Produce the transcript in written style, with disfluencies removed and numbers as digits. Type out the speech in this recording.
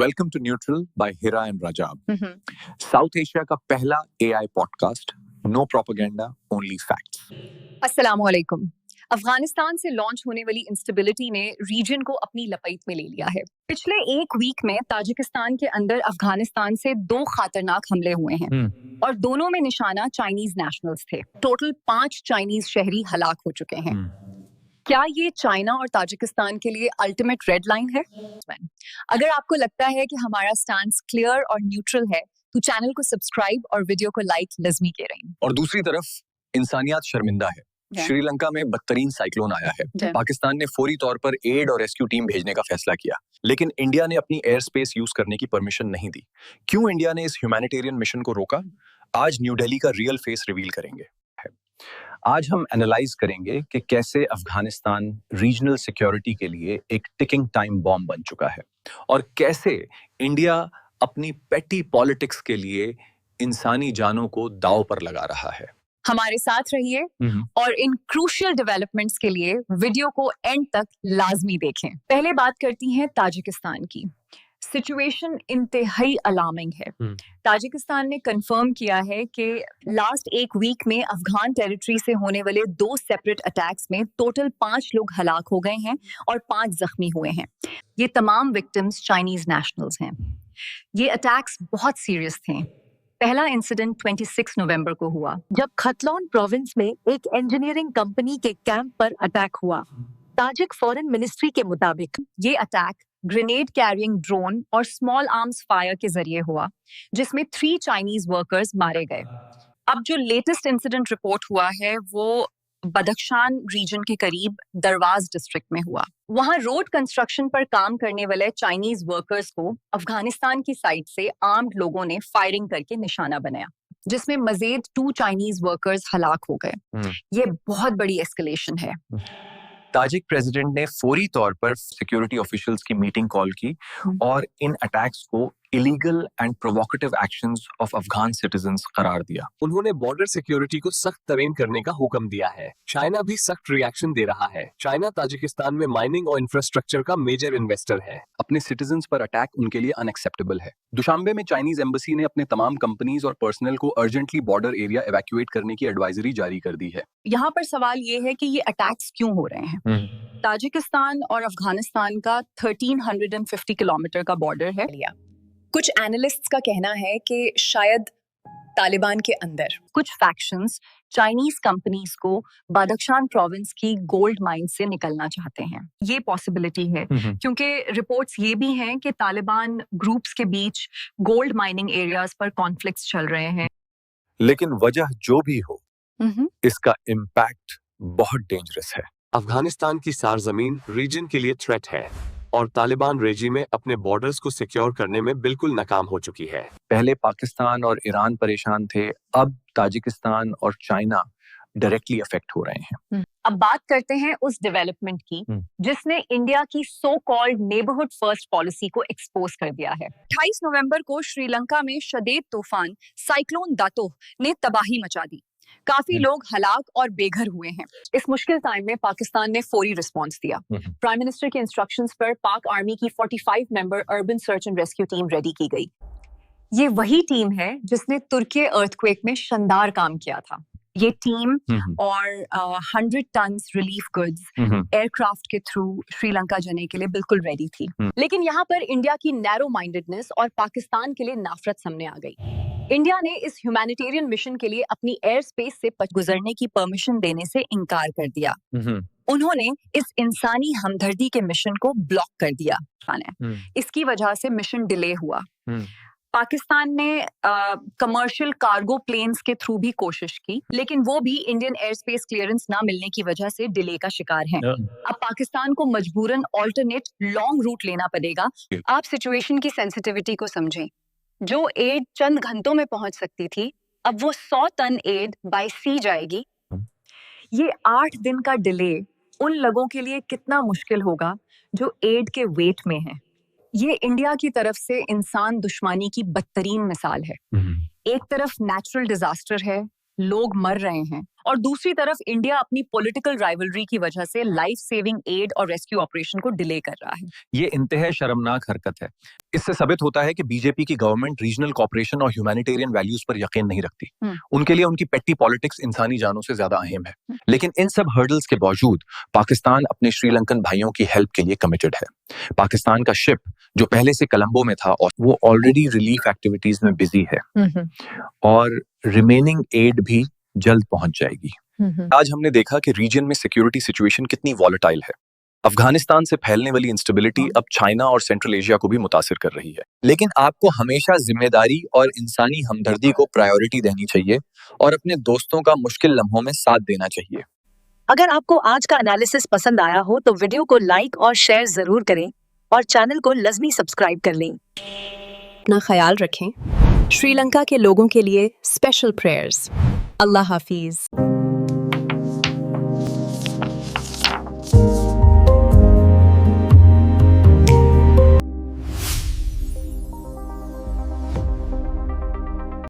Welcome to neutral by Hira and Rajab, South Asia का पहला AI podcast. No propaganda, only facts. अस्सलामुअलैकुम। अफगानिस्तान से launch होने वाली इंस्टेबिलिटी ने रीजन को अपनी लपेट में ले लिया है। पिछले एक वीक में ताजिकिस्तान के अंदर अफगानिस्तान से 2 खतरनाक हमले हुए हैं और दोनों में निशाना चाइनीज नेशनल्स थे। टोटल 5 चाइनीज शहरी हलाक हो चुके हैं। क्या ये चाइना और ताजिकिस्तान के लिए अल्टीमेट रेड लाइन है? अगर आपको लगता है कि हमारा स्टैंड क्लियर और न्यूट्रल है तो चैनल को सब्सक्राइब और वीडियो को लाइक लाजमी करें। और दूसरी तरफ इंसानियत शर्मिंदा है। श्रीलंका में बदतरीन साइक्लोन आया है। पाकिस्तान ने फौरी तौर पर एड और रेस्क्यू टीम भेजने का फैसला किया, लेकिन इंडिया ने अपनी एयर स्पेस यूज करने की परमिशन नहीं दी। क्यों इंडिया ने इस ह्यूमैनिटेरियन मिशन को रोका? आज न्यू दिल्ली का रियल फेस रिवील करेंगे। आज हम एनालाइज करेंगे कि कैसे अफगानिस्तान रीजनल सिक्योरिटी के लिए एक टिकिंग टाइम बॉम्ब बन चुका है और कैसे इंडिया अपनी पेटी पॉलिटिक्स के लिए इंसानी जानों को दांव पर लगा रहा है। हमारे साथ रहिए और इन क्रूशियल डेवलपमेंट्स के लिए वीडियो को एंड तक लाजमी देखें। पहले बात करती हैं ताजिकिस्तान की। सिचुएशन इंतहाई अलार्मिंग है। ताजिकिस्तान ने कंफर्म किया है कि लास्ट एक वीक में अफगान टेरिटरी से होने वाले 2 सेपरेट अटैक्स में टोटल 5 लोग हलाक हो गए हैं और 5 जख्मी हुए हैं। ये तमाम विक्टिम्स चाइनीज नेशनल्स हैं। ये अटैक्स बहुत सीरियस थे। पहला इंसिडेंट 26 नवंबर को हुआ जब खतलौन प्रोविंस में एक इंजीनियरिंग कंपनी के कैंप पर अटैक हुआ। ताजिक फॉरेन मिनिस्ट्री के मुताबिक ये अटैक ग्रेनेड कैरिंग ड्रोन और स्मॉल आर्म्स फायर के जरिए हुआ, जिसमें 3 चाइनीज वर्कर्स मारे गए। अब जो लेटेस्ट इंसिडेंट रिपोर्ट हुआ है वो बदख्शान रीजन के करीब दरवाज डिस्ट्रिक्ट में हुआ। वहां रोड कंस्ट्रक्शन पर काम करने वाले चाइनीज वर्कर्स को अफगानिस्तान की साइड से आर्म्ड लोगों ने फायरिंग करके निशाना बनाया, जिसमें मजीद 2 चाइनीज वर्कर्स हलाक हो गए। ये बहुत बड़ी एस्केलेशन है। ताजिक प्रेसिडेंट ने फौरी तौर पर सिक्योरिटी ऑफिशियल्स की मीटिंग कॉल की और इन अटैक्स को illegal and provocative actions of Afghan citizens करार दिया। उन्होंने बॉर्डर सिक्योरिटी को सख्त तरीन करने का हुक्म दिया है। चाइना भी सख्त रिएक्शन दे रहा है। चाइना ताजिकिस्तान में माइनिंग और इंफ्रास्ट्रक्चर का मेजर इन्वेस्टर है। अपने सिटीजंस पर अटैक उनके लिए अनएक्सेप्टेबल है। दुशांबे में चाइनीज एम्बेसी ने अपने तमाम कंपनीज और पर्सनल को अर्जेंटली बॉर्डर एरिया एवैक्यूएट करने की एडवाइजरी जारी कर दी है। यहाँ पर सवाल ये है कि ये अटैक्स क्यों हो रहे हैं? ताजिकिस्तान और अफगानिस्तान का 1350 किलोमीटर का बॉर्डर है। कुछ एनालिस्ट्स का कहना है कि शायद तालिबान के अंदर कुछ फैक्शंस चाइनीज कंपनीज को बदख्शान प्रोविंस की गोल्ड माइन से निकलना चाहते हैं। ये पॉसिबिलिटी है क्योंकि रिपोर्ट्स ये भी हैं कि तालिबान ग्रुप्स के बीच गोल्ड माइनिंग एरियाज पर कॉन्फ्लिक्ट्स चल रहे हैं। लेकिन वजह जो भी हो, इसका इम्पैक्ट बहुत डेंजरस है। अफगानिस्तान की सारजमीन रीजन के लिए थ्रेट है और तालिबान रेजिम में अपने बॉर्डर्स को सिक्योर करने में बिल्कुल नाकाम हो चुकी है। पहले पाकिस्तान और ईरान परेशान थे, अब ताजिकिस्तान और चाइना डायरेक्टली अफेक्ट हो रहे हैं। अब बात करते हैं उस डेवलपमेंट की जिसने इंडिया की so called neighbourhood first policy को एक्सपोज कर दिया है। 28 नवंबर को श्रीलंका में शदीद तूफान साइक्लोन दातो ने तबाही मचा दी। काफी लोग हलाक और बेघर हुए हैं। इस मुश्किल टाइम में पाकिस्तान ने फौरी रिस्पांस दिया। प्राइम मिनिस्टर के इंस्ट्रक्शंस पर पाक आर्मी की 45 member urban search and rescue team ready की गई। ये वही टीम है जिसने तुर्की अर्थक्वेक में शानदार काम किया था। ये टीम और 100 टन रिलीफ गुड्स एयरक्राफ्ट के थ्रू श्रीलंका जाने के लिए बिल्कुल रेडी थी। लेकिन यहाँ पर इंडिया की नैरो माइंडेडनेस और पाकिस्तान के लिए नाफरत सामने आ गई। इंडिया ने इस ह्यूमैनिटेरियन मिशन के लिए अपनी एयर स्पेस से गुजरने की परमिशन देने से इनकार कर दिया। उन्होंने इस इंसानी हमदर्दी के मिशन को ब्लॉक कर दिया। इसकी वजह से मिशन डिले हुआ। पाकिस्तान ने कमर्शियल कार्गो प्लेन्स के थ्रू भी कोशिश की, लेकिन वो भी इंडियन एयर स्पेस क्लियरेंस ना मिलने की वजह से डिले का शिकार हैं। अब पाकिस्तान को मजबूरन ऑल्टरनेट लॉन्ग रूट लेना पड़ेगा। आप सिचुएशन की सेंसिटिविटी को समझें। जो एड चंद घंटों में पहुंच सकती थी, अब वो 100 टन एड बाय सी जाएगी। ये 8 दिन का डिले उन लोगों के लिए कितना मुश्किल होगा जो एड के वेट में है। ये इंडिया की तरफ से इंसान दुश्मनी की बदतरीन मिसाल है। एक तरफ नेचुरल डिजास्टर है, लोग मर रहे हैं, और दूसरी तरफ इंडिया अपनी पॉलिटिकल राइवलरी की वजह से लाइफ सेविंग एड और रेस्क्यू ऑपरेशन को डिले कर रहा है। ये इंतहा शर्मनाक हरकत है। इससे साबित होता है कि बीजेपी की गवर्नमेंट रीजनल कॉपरेशन और ह्यूमैनिटेरियन वैल्यूज पर यकीन नहीं रखती। उनके लिए उनकी पेट्टी पॉलिटिक्स इंसानी जानों से ज्यादा अहम है। लेकिन इन सब हर्डल्स के बावजूद पाकिस्तान अपने श्रीलंकन भाइयों की हेल्प के लिए कमिटेड है। पाकिस्तान का शिप जो पहले से कोलंबो में था और वो ऑलरेडी रिलीफ एक्टिविटीज में बिजी है और रिमेनिंग एड भी जल्द पहुंच जाएगी। आज हमने देखा कि रीजन में सिक्योरिटी सिचुएशन कितनी वॉलेटाइल है। अफगानिस्तान से फैलने वाली इंस्टेबिलिटी अब चाइना और सेंट्रल एशिया को भी मुतासिर कर रही है। लेकिन आपको हमेशा जिम्मेदारी और इंसानी हमदर्दी को प्रायोरिटी देनी चाहिए और अपने दोस्तों का मुश्किल लम्हों में साथ देना चाहिए। अगर आपको आज का एनालिसिस पसंद आया हो तो वीडियो को लाइक और शेयर जरूर करें और चैनल को लाजमी सब्सक्राइब कर लें। अपना ख्याल रखें। श्रीलंका के लोगों के लिए स्पेशल प्रेयर्स। अल्लाह हाफिज।